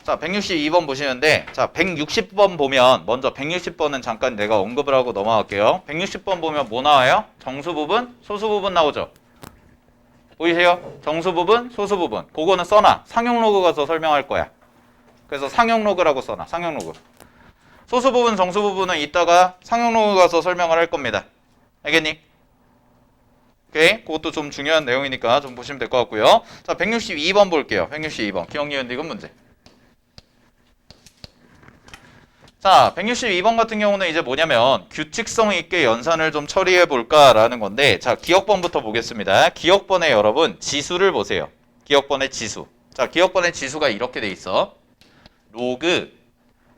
자 162번 보시는데 자 160번 보면 먼저 160번은 잠깐 내가 언급을 하고 넘어갈게요. 160번 보면 뭐 나와요? 정수 부분, 소수 부분 나오죠? 보이세요? 정수 부분, 소수 부분. 그거는 써놔. 상용 로그 가서 설명할 거야. 그래서 상용 로그라고 써놔. 상용 로그. 소수 부분, 정수 부분은 이따가 상용 로그 가서 설명을 할 겁니다. 알겠니? 오케이. 그것도 좀 중요한 내용이니까 좀 보시면 될 것 같고요. 자 162번 볼게요. 162번. 기억, 니은, 디귿 문제. 자 162번 같은 경우는 이제 뭐냐면 규칙성 있게 연산을 좀 처리해 볼까라는 건데 자 기억번부터 보겠습니다. 기억번에 여러분 지수를 보세요. 기억번의 지수. 자 기억번의 지수가 이렇게 돼 있어. 로그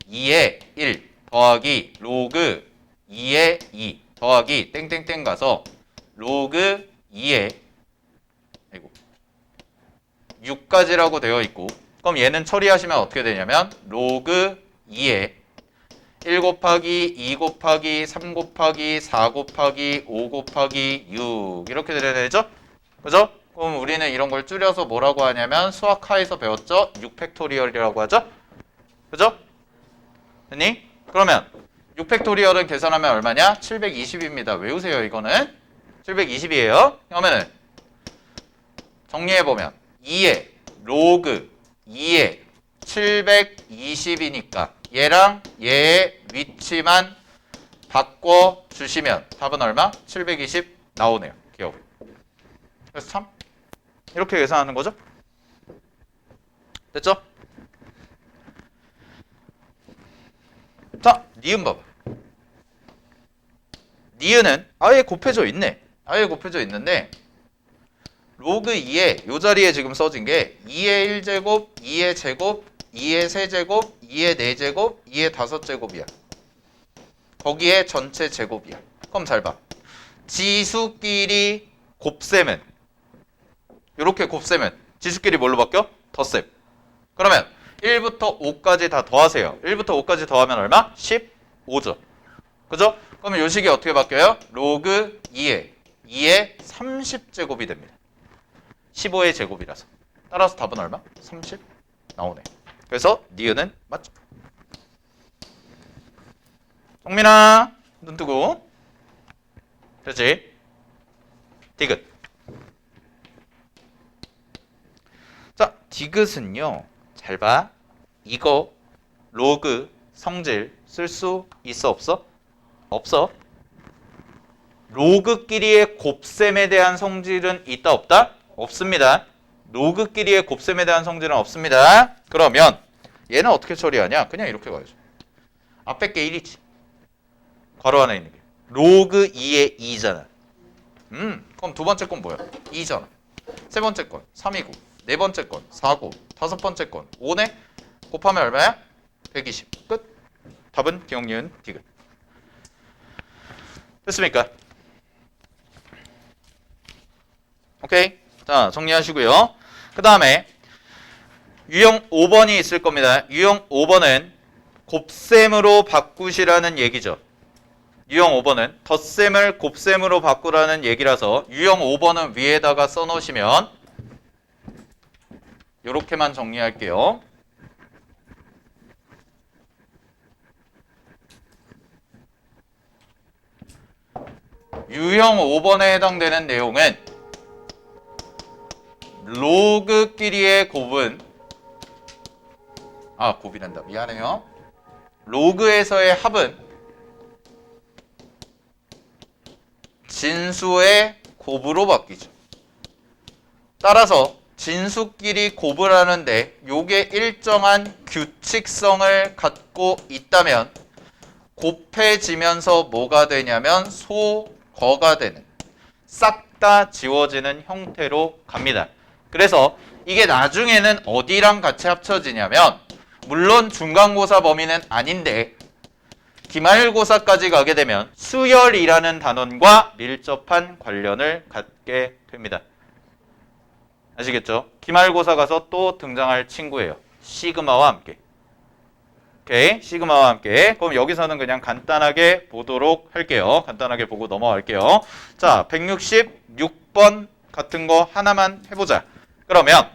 2의 1 더하기 로그 2의 2 더하기 땡땡땡 가서 로그 2의 6까지라고 되어 있고 그럼 얘는 처리하시면 어떻게 되냐면 로그 2의 1 곱하기 2 곱하기 3 곱하기 4 곱하기 5 곱하기 6 이렇게 돼야 되죠? 그죠? 그럼 우리는 이런 걸 줄여서 뭐라고 하냐면 수학하에서 배웠죠? 6팩토리얼이라고 하죠? 그죠? 됐니? 그러면 6팩토리얼은 계산하면 얼마냐? 720입니다. 외우세요 이거는. 720이에요. 그러면은 정리해보면 2의 로그 2의 720이니까 얘랑 얘의 위치만 바꿔주시면 답은 얼마? 720 나오네요. 기억. 그래서 참 이렇게 계산하는 거죠? 됐죠? 자, 니은 봐봐. 니은은 아예 곱해져 있네. 아예 곱해져 있는데 로그 2의 요 자리에 지금 써진 게 2의 1제곱, 2의 제곱, 2의 세제곱, 2의 4제곱, 2의 5제곱이야. 거기에 전체 제곱이야. 그럼 잘 봐. 지수끼리 곱셈은 이렇게 곱셈은 지수끼리 뭘로 바뀌어? 덧셈. 그러면 1부터 5까지 다 더하세요. 1부터 5까지 더하면 얼마? 15죠. 그죠? 그러면 요 식이 어떻게 바뀌어요? 로그 2의 30제곱이 됩니다. 15의 제곱이라서. 따라서 답은 얼마? 30 나오네. 그래서 니은은 맞죠. 정민아 눈 뜨고. 그렇지. 디귿. 자 디귿은요. 잘 봐. 이거 로그 성질 쓸 수 있어 없어? 없어. 로그끼리의 곱셈에 대한 성질은 있다 없다? 없습니다. 로그끼리의 곱셈에 대한 성질은 없습니다. 그러면 얘는 어떻게 처리하냐? 그냥 이렇게 가야죠. 앞에 게 1이지. 괄호 안에 있는 게. 로그 2의 2잖아. 그럼 두 번째 건 뭐야? 2잖아. 세 번째 건 3이고 네 번째 건 4고 다섯 번째 건 5네. 곱하면 얼마야? 120. 끝. 답은 기억, 니은, 디귿. 됐습니까? 오케이. 자, 정리하시고요. 그 다음에 유형 5번이 있을 겁니다. 유형 5번은 곱셈으로 바꾸시라는 얘기죠. 유형 5번은 덧셈을 곱셈으로 바꾸라는 얘기라서 유형 5번은 위에다가 써놓으시면 이렇게만 정리할게요. 유형 5번에 해당되는 내용은 로그끼리의 곱은 곱이란다. 미안해요. 로그에서의 합은 진수의 곱으로 바뀌죠. 따라서 진수끼리 곱을 하는데 요게 일정한 규칙성을 갖고 있다면 곱해지면서 뭐가 되냐면 소거가 되는, 싹 다 지워지는 형태로 갑니다. 그래서 이게 나중에는 어디랑 같이 합쳐지냐면 물론 중간고사 범위는 아닌데 기말고사까지 가게 되면 수열이라는 단원과 밀접한 관련을 갖게 됩니다. 아시겠죠? 기말고사 가서 또 등장할 친구예요. 시그마와 함께. 오케이, 시그마와 함께. 그럼 여기서는 그냥 간단하게 보도록 할게요. 간단하게 보고 넘어갈게요. 자, 166번 같은 거 하나만 해보자. 그러면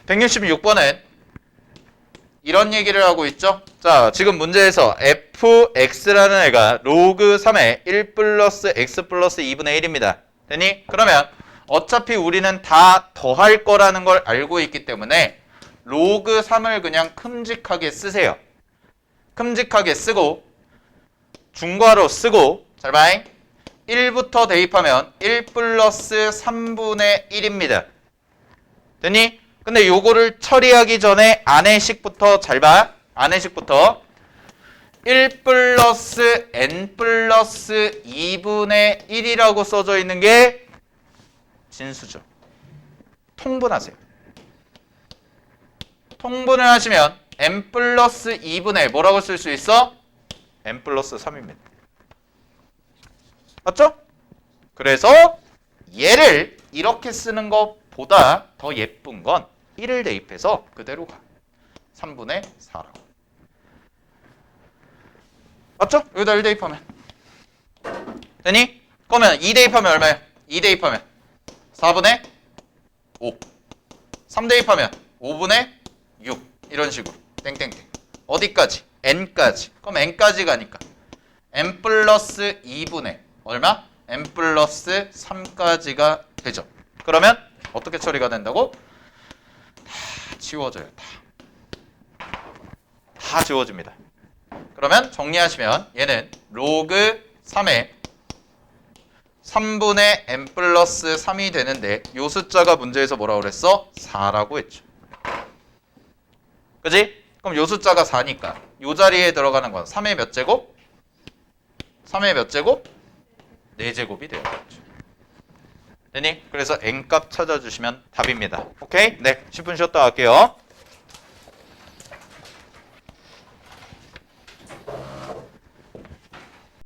166번은 이런 얘기를 하고 있죠. 자, 지금 문제에서 fx라는 애가 로그 3의 1 플러스 x 플러스 2분의 1입니다. 되니? 그러면 어차피 우리는 다 더할 거라는 걸 알고 있기 때문에 로그 3을 그냥 큼직하게 쓰세요. 큼직하게 쓰고 중괄호 쓰고 잘 봐잉. 1부터 대입하면 1 플러스 3분의 1입니다. 되니? 근데 요거를 처리하기 전에 안에식부터 잘 봐. 안에식부터 1 플러스 n 플러스 2분의 1이라고 써져 있는 게 진수죠. 통분하세요. 통분을 하시면 n 플러스 2분의 뭐라고 쓸 수 있어? n 플러스 3입니다. 맞죠? 그래서 얘를 이렇게 쓰는 것보다 더 예쁜 건 1을 대입해서 그대로 가. 3분의 4라고. 맞죠? 여기다 1 대입하면 되니? 그러면 2 대입하면 얼마예요? 2 대입하면 4분의 5. 3 대입하면 5분의 6. 이런 식으로 땡땡땡. 어디까지? n까지. 그럼 n까지 가니까 n 플러스 2분의 얼마? n 플러스 3까지가 되죠. 그러면 어떻게 처리가 된다고? 다 지워져요. 다 지워집니다. 그러면 정리하시면 얘는 로그 3의 3분의 n 플러스 3이 되는데 요 숫자가 문제에서 뭐라고 그랬어? 4라고 했죠. 그지? 그럼 요 숫자가 4니까 요 자리에 들어가는 건 3의 몇 제곱? 3의 몇 제곱? 4제곱이 되어야겠죠. 되니? 그래서 n값 찾아주시면 답입니다. 오케이? 네, 10분 쉬었다 갈게요.